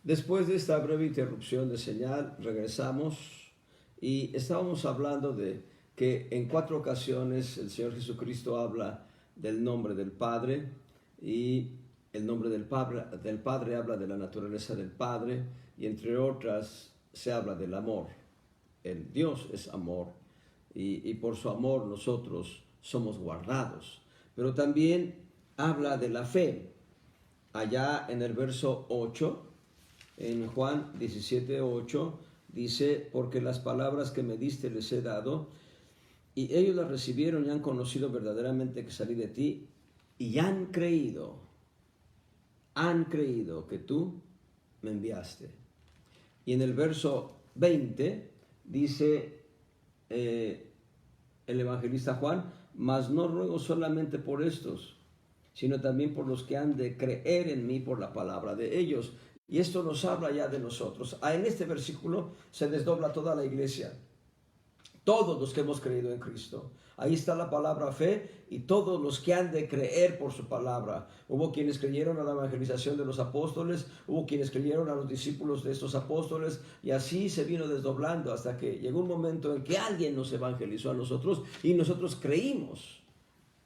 Después de esta breve interrupción de señal, regresamos y estábamos hablando de que en 4 ocasiones el Señor Jesucristo habla del nombre del Padre y el nombre del Padre habla de la naturaleza del Padre y entre otras se habla del amor. El Dios es amor y por su amor nosotros somos guardados. Pero también habla de la fe. Allá en el verso 8, en Juan 17:8, dice: porque las palabras que me diste les he dado, y ellos las recibieron y han conocido verdaderamente que salí de ti, y han creído que tú me enviaste. Y en el verso 20 dice el evangelista Juan: mas no ruego solamente por estos, sino también por los que han de creer en mí por la palabra de ellos. Y esto nos habla ya de nosotros. En este versículo se desdobla toda la iglesia, todos los que hemos creído en Cristo. Ahí está la palabra fe y todos los que han de creer por su palabra. Hubo quienes creyeron a la evangelización de los apóstoles, hubo quienes creyeron a los discípulos de estos apóstoles, y así se vino desdoblando hasta que llegó un momento en que alguien nos evangelizó a nosotros y nosotros creímos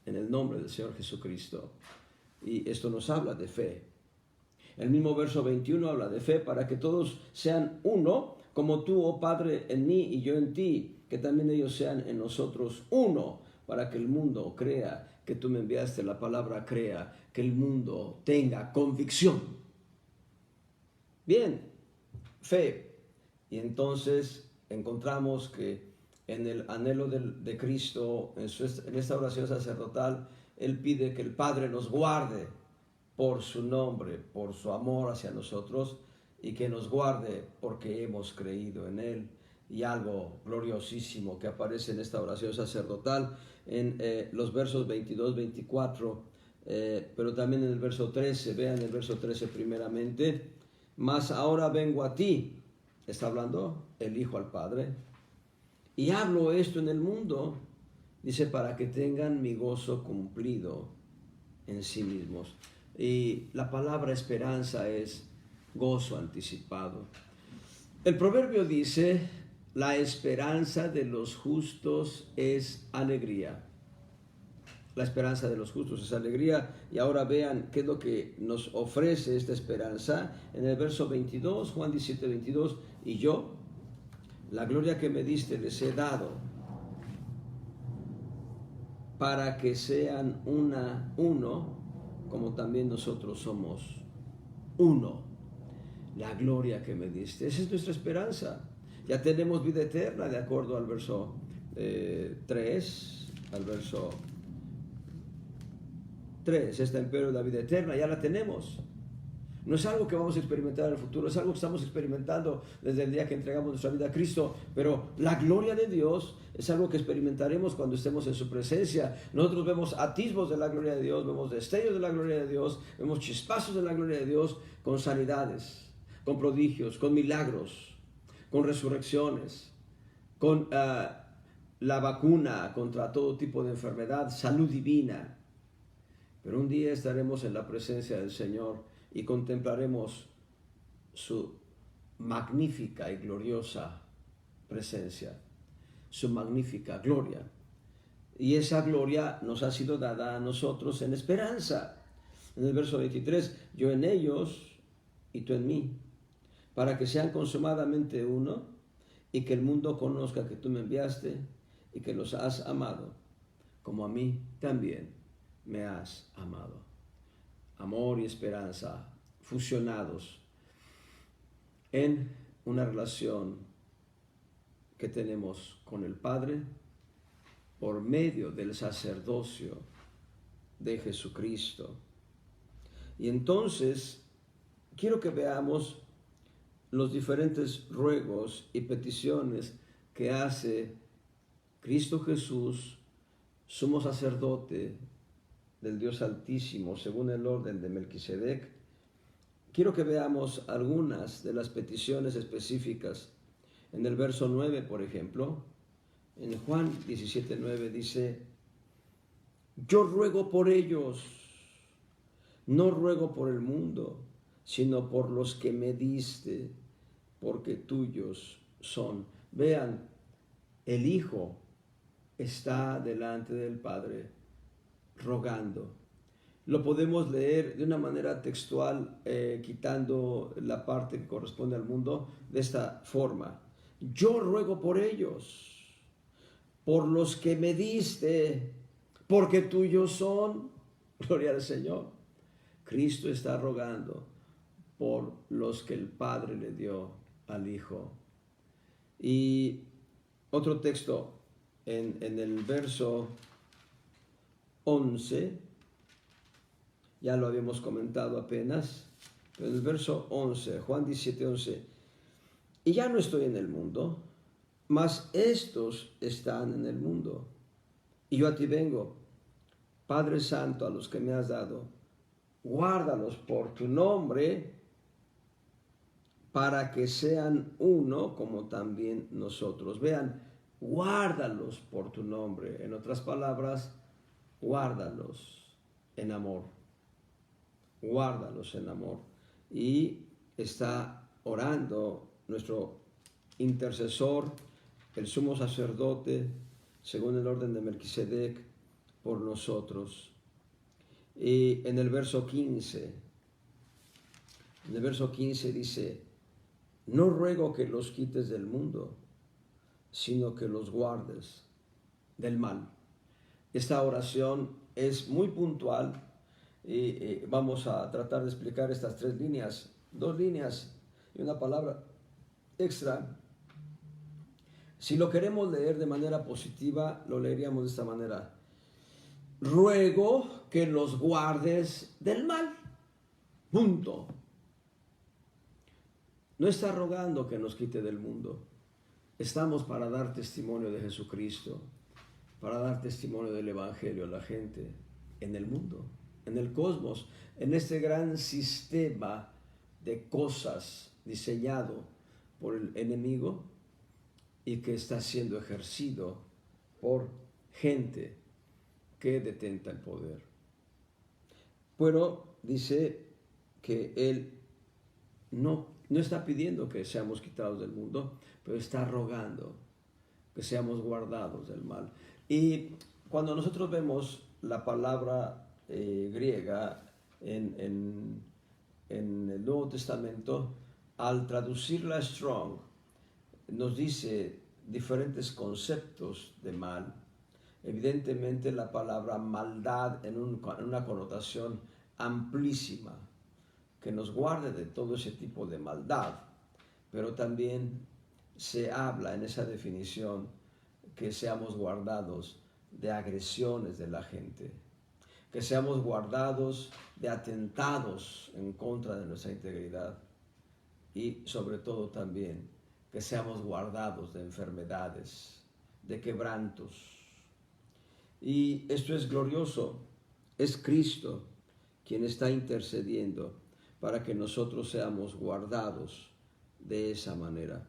en el nombre del Señor Jesucristo. Y esto nos habla de fe. El mismo verso 21 habla de fe para que todos sean uno, como tú, oh Padre, en mí y yo en ti, que también ellos sean en nosotros uno, para que el mundo crea que tú me enviaste. La palabra crea, que el mundo tenga convicción. Bien, fe. Y entonces encontramos que en el anhelo de Cristo, en esta oración sacerdotal, Él pide que el Padre nos guarde por su nombre, por su amor hacia nosotros, y que nos guarde porque hemos creído en Él. Y algo gloriosísimo que aparece en esta oración sacerdotal, en los versos 22, 24, pero también en el verso 13, vean el verso 13 primeramente: mas ahora vengo a ti, está hablando el Hijo al Padre, y hablo esto en el mundo, dice, para que tengan mi gozo cumplido en sí mismos. Y la palabra esperanza es gozo anticipado. El proverbio dice: la esperanza de los justos es alegría. La esperanza de los justos es alegría. Y ahora vean qué es lo que nos ofrece esta esperanza. En el verso 22, Juan 17, 22, y yo, la gloria que me diste les he dado, para que sean uno, como también nosotros somos uno. La gloria que me diste, esa es nuestra esperanza. Ya tenemos vida eterna, de acuerdo al verso 3, al verso 3, esta empero de la vida eterna, ya la tenemos. No es algo que vamos a experimentar en el futuro, es algo que estamos experimentando desde el día que entregamos nuestra vida a Cristo, pero la gloria de Dios es algo que experimentaremos cuando estemos en su presencia. Nosotros vemos atisbos de la gloria de Dios, vemos destellos de la gloria de Dios, vemos chispazos de la gloria de Dios, con sanidades, con prodigios, con milagros, con resurrecciones, con la vacuna contra todo tipo de enfermedad, salud divina. Pero un día estaremos en la presencia del Señor y contemplaremos su magnífica y gloriosa presencia, su magnífica gloria. Y esa gloria nos ha sido dada a nosotros en esperanza. En el verso 23, yo en ellos y tú en mí, para que sean consumadamente uno, y que el mundo conozca que tú me enviaste y que los has amado, como a mí también me has amado. Amor y esperanza fusionados en una relación que tenemos con el Padre por medio del sacerdocio de Jesucristo. Y entonces quiero que veamos los diferentes ruegos y peticiones que hace Cristo Jesús, sumo sacerdote del Dios Altísimo, según el orden de Melquisedec. Quiero que veamos algunas de las peticiones específicas. En el verso 9, por ejemplo, en Juan 17:9 dice: yo ruego por ellos, no ruego por el mundo, sino por los que me diste, porque tuyos son. Vean, el Hijo está delante del Padre rogando. Lo podemos leer de una manera textual, quitando la parte que corresponde al mundo, de esta forma. Yo ruego por ellos, por los que me diste, porque tuyos son. Gloria al Señor. Cristo está rogando por los que el Padre le dio al Hijo. Y otro texto en el verso 11, ya lo habíamos comentado apenas, pero en el verso 11, Juan 17, 11, y ya no estoy en el mundo, mas estos están en el mundo, y yo a ti vengo. Padre Santo, a los que me has dado, guárdalos por tu nombre, para que sean uno como también nosotros. Vean, guárdalos por tu nombre. En otras palabras, guárdalos en amor. Guárdalos en amor. Y está orando nuestro intercesor, el sumo sacerdote, según el orden de Melquisedec, por nosotros. Y en el verso 15 dice: no ruego que los quites del mundo, sino que los guardes del mal. Esta oración es muy puntual y vamos a tratar de explicar estas 3 líneas, 2 líneas y una palabra extra. Si lo queremos leer de manera positiva, lo leeríamos de esta manera: ruego que los guardes del mal. Punto. No está rogando que nos quite del mundo. Estamos para dar testimonio de Jesucristo, para dar testimonio del Evangelio a la gente en el mundo, en el cosmos, en este gran sistema de cosas diseñado por el enemigo y que está siendo ejercido por gente que detenta el poder. Pero dice que Él no está pidiendo que seamos quitados del mundo, pero está rogando que seamos guardados del mal. Y cuando nosotros vemos la palabra griega en el Nuevo Testamento, al traducirla Strong, nos dice diferentes conceptos de mal. Evidentemente la palabra maldad en una connotación amplísima, que nos guarde de todo ese tipo de maldad, pero también se habla en esa definición que seamos guardados de agresiones de la gente, que seamos guardados de atentados en contra de nuestra integridad y sobre todo también que seamos guardados de enfermedades, de quebrantos. Y esto es glorioso, es Cristo quien está intercediendo para que nosotros seamos guardados de esa manera.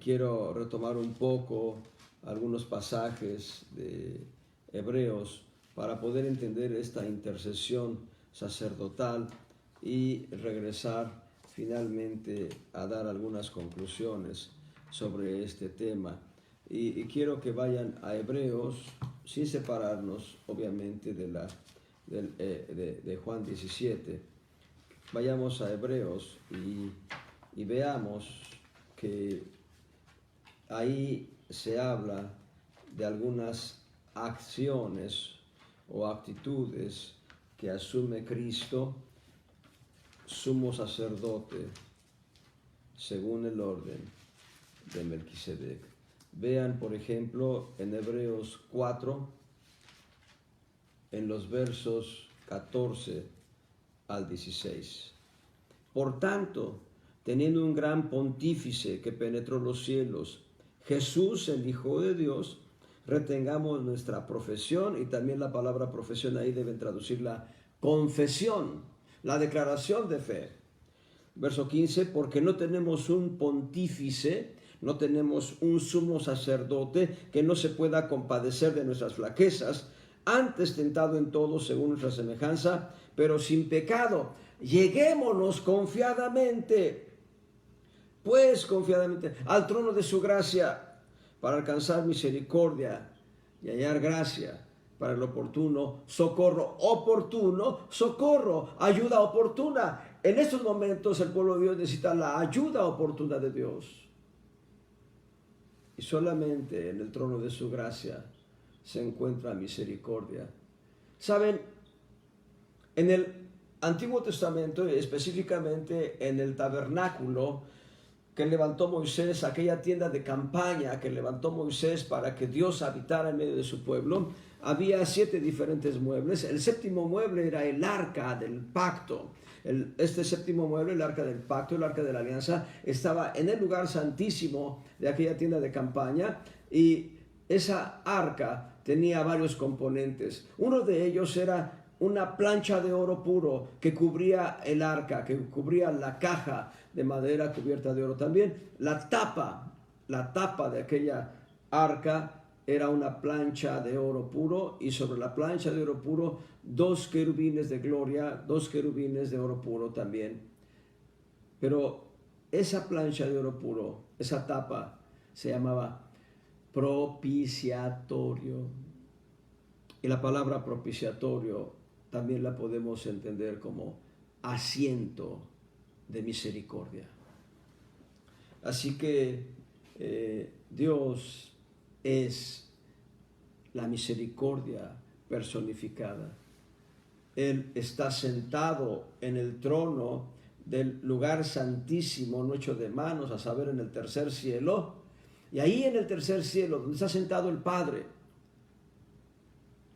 Quiero retomar un poco algunos pasajes de Hebreos para poder entender esta intercesión sacerdotal y regresar finalmente a dar algunas conclusiones sobre este tema. Y quiero que vayan a Hebreos, sin separarnos obviamente de Juan 17. Vayamos a Hebreos y veamos que ahí se habla de algunas acciones o actitudes que asume Cristo, sumo sacerdote, según el orden de Melquisedec. Vean, por ejemplo, en Hebreos 4, en los versos 14 al 16. Por tanto, teniendo un gran pontífice que penetró los cielos, Jesús, el Hijo de Dios, retengamos nuestra profesión, y también la palabra profesión ahí deben traducirla confesión, la declaración de fe. Verso 15, porque no tenemos un pontífice, no tenemos un sumo sacerdote que no se pueda compadecer de nuestras flaquezas, antes tentado en todo según nuestra semejanza, pero sin pecado. lleguémonos confiadamente, pues confiadamente, al trono de su gracia, para alcanzar misericordia y hallar gracia para el oportuno socorro, ayuda oportuna. En estos momentos el pueblo de Dios necesita la ayuda oportuna de Dios. Y solamente en el trono de su gracia se encuentra misericordia. Saben, en el Antiguo Testamento, específicamente en el tabernáculo que levantó Moisés, aquella tienda de campaña que levantó Moisés para que Dios habitara en medio de su pueblo, había 7 diferentes muebles. El séptimo mueble era el arca del pacto. Este séptimo mueble, el arca del pacto, el arca de la alianza, estaba en el lugar santísimo de aquella tienda de campaña, y esa arca tenía varios componentes. Uno de ellos era una plancha de oro puro que cubría el arca, que cubría la caja de madera cubierta de oro. También la tapa de aquella arca era una plancha de oro puro, y sobre la plancha de oro puro 2 querubines de gloria, 2 querubines de oro puro también. Pero esa plancha de oro puro, esa tapa, se llamaba propiciatorio. Y la palabra propiciatorio también la podemos entender como asiento de misericordia. Así que Dios es la misericordia personificada. Él está sentado en el trono del lugar santísimo, no hecho de manos, a saber, en el tercer cielo. Y ahí en el tercer cielo, donde está sentado el Padre,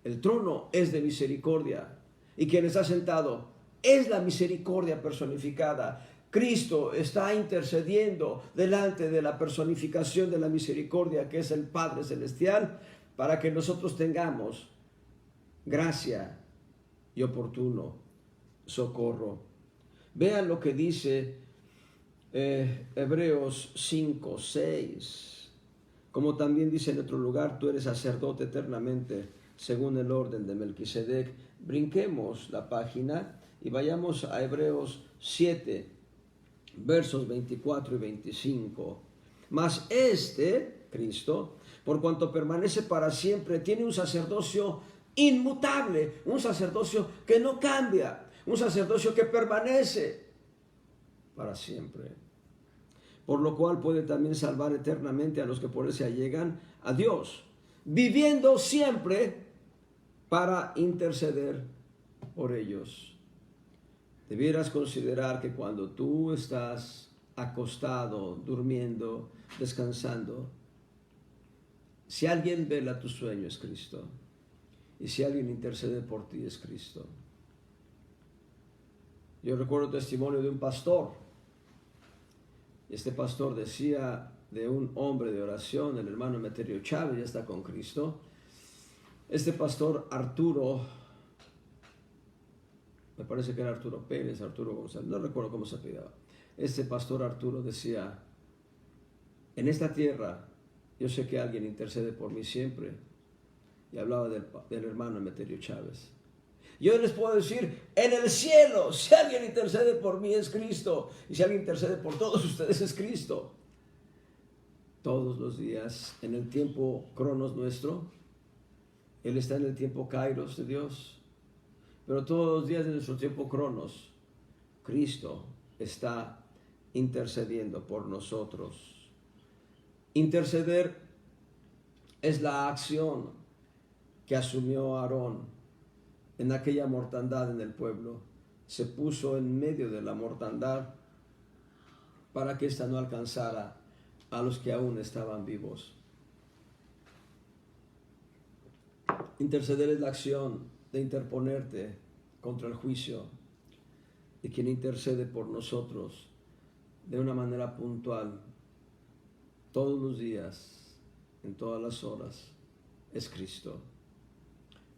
el trono es de misericordia. Y quien está sentado es la misericordia personificada. Cristo está intercediendo delante de la personificación de la misericordia, que es el Padre Celestial, para que nosotros tengamos gracia y oportuno socorro. Vean lo que dice Hebreos 5, 6. Como también dice en otro lugar, tú eres sacerdote eternamente, según el orden de Melquisedec. Brinquemos la página y vayamos a Hebreos 7, versos 24 y 25. Mas Cristo, por cuanto permanece para siempre, tiene un sacerdocio inmutable, un sacerdocio que no cambia, un sacerdocio que permanece para siempre. Por lo cual puede también salvar eternamente a los que por él se allegan a Dios, viviendo siempre para interceder por ellos. Debieras considerar que cuando tú estás acostado, durmiendo, descansando, si alguien vela tu sueño es Cristo, y si alguien intercede por ti es Cristo. Yo recuerdo el testimonio de un pastor. Este pastor decía de un hombre de oración, el hermano Emeterio Chávez, ya está con Cristo. Este pastor Arturo, me parece que era Arturo Pérez, Arturo González, no recuerdo cómo se apellidaba. Este pastor Arturo decía: en esta tierra yo sé que alguien intercede por mí siempre. Y hablaba del hermano Emeterio Chávez. Yo les puedo decir, en el cielo, si alguien intercede por mí es Cristo, y si alguien intercede por todos ustedes es Cristo. Todos los días, en el tiempo cronos nuestro, Él está en el tiempo kairos de Dios, pero todos los días de nuestro tiempo cronos, Cristo está intercediendo por nosotros. Interceder es la acción que asumió Aarón en aquella mortandad en el pueblo. Se puso en medio de la mortandad para que ésta no alcanzara a los que aún estaban vivos. Interceder es la acción de interponerte contra el juicio, y quien intercede por nosotros de una manera puntual todos los días, en todas las horas, es Cristo.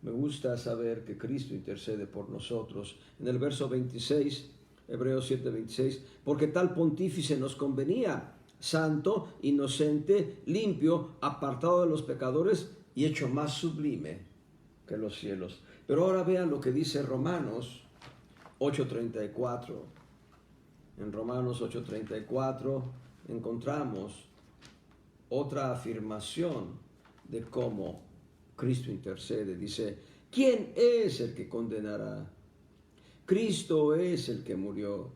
Me gusta saber que Cristo intercede por nosotros. En el verso 26, Hebreos 7, 26, porque tal pontífice nos convenía, santo, inocente, limpio, apartado de los pecadores y hecho más sublime que los cielos. Pero ahora vean lo que dice Romanos 8:34. En Romanos 8:34 encontramos otra afirmación de cómo Cristo intercede. Dice, ¿quién es el que condenará? Cristo es el que murió,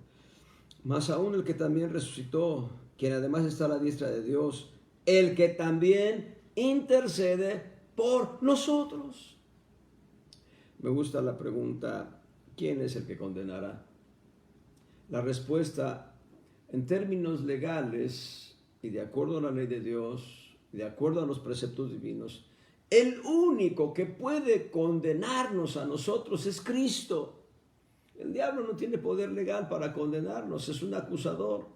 más aún el que también resucitó, quien además está a la diestra de Dios, el que también intercede por nosotros. Me gusta la pregunta, ¿quién es el que condenará? La respuesta, en términos legales y de acuerdo a la ley de Dios, de acuerdo a los preceptos divinos, el único que puede condenarnos a nosotros es Cristo. El diablo no tiene poder legal para condenarnos, es un acusador,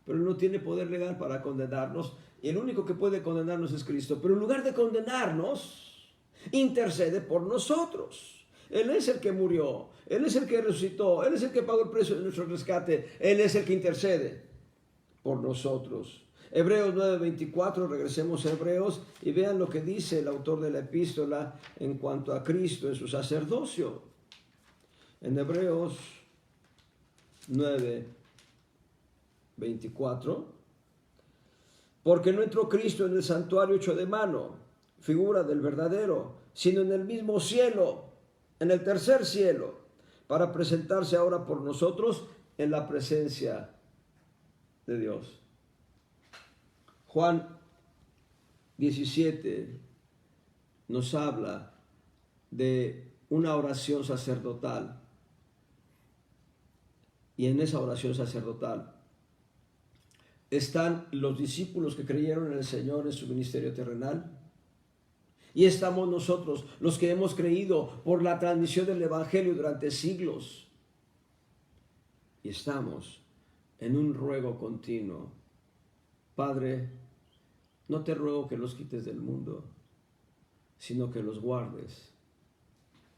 pero no tiene poder legal para condenarnos, y el único que puede condenarnos es Cristo. Pero en lugar de condenarnos, intercede por nosotros. Él es el que murió, Él es el que resucitó, Él es el que pagó el precio de nuestro rescate, Él es el que intercede por nosotros. Hebreos 9:24, regresemos a Hebreos y vean lo que dice el autor de la epístola en cuanto a Cristo en su sacerdocio. En Hebreos 9:24, porque no entró Cristo en el santuario hecho de mano, figura del verdadero, sino en el mismo cielo, en el tercer cielo, para presentarse ahora por nosotros en la presencia de Dios. Juan 17 nos habla de una oración sacerdotal. Y en esa oración sacerdotal están los discípulos que creyeron en el Señor en su ministerio terrenal. Y estamos nosotros, los que hemos creído por la transmisión del Evangelio durante siglos. Y estamos en un ruego continuo. Padre, no te ruego que los quites del mundo, sino que los guardes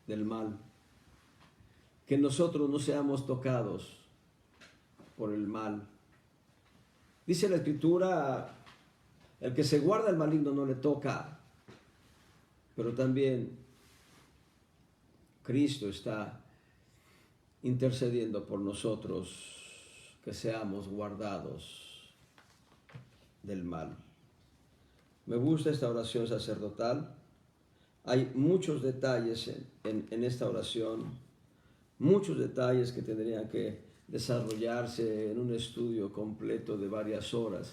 del mal. Que nosotros no seamos tocados por el mal. Dice la Escritura, el que se guarda el maligno no le toca. Pero también Cristo está intercediendo por nosotros, que seamos guardados del mal. Me gusta esta oración sacerdotal. Hay muchos detalles en esta oración, muchos detalles que tendrían que desarrollarse en un estudio completo de varias horas,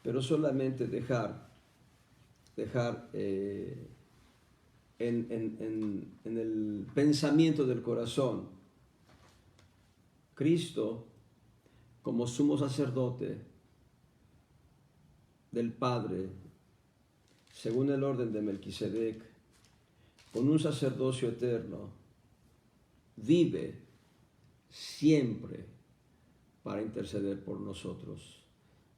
pero solamente dejar en el pensamiento del corazón, Cristo como sumo sacerdote del Padre, según el orden de Melquisedec, con un sacerdocio eterno, vive siempre para interceder por nosotros.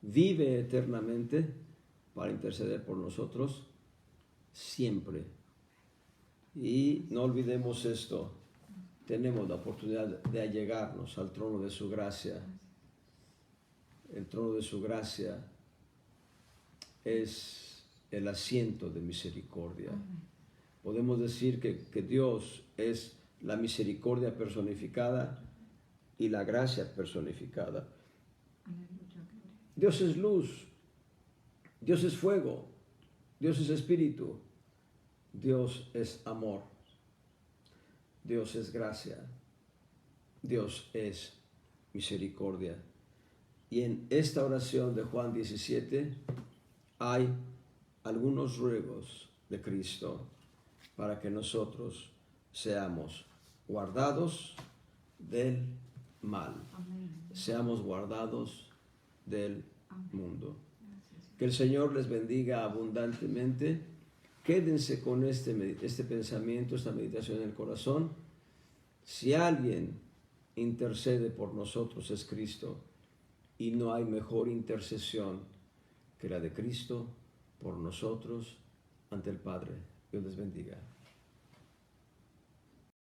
Vive eternamente para interceder por nosotros siempre. Y no olvidemos esto, tenemos la oportunidad de allegarnos al trono de su gracia. El trono de su gracia es el asiento de misericordia. Podemos decir que Dios es la misericordia personificada y la gracia personificada. Dios es luz, Dios es fuego, Dios es espíritu, Dios es amor, Dios es gracia, Dios es misericordia. Y en esta oración de Juan 17 hay algunos ruegos de Cristo para que nosotros seamos guardados del mal. Amén. Seamos guardados del mundo. Que el Señor les bendiga abundantemente. Quédense con este pensamiento, esta meditación en el corazón. Si alguien intercede por nosotros es Cristo, y no hay mejor intercesión que la de Cristo por nosotros ante el Padre. Dios les bendiga.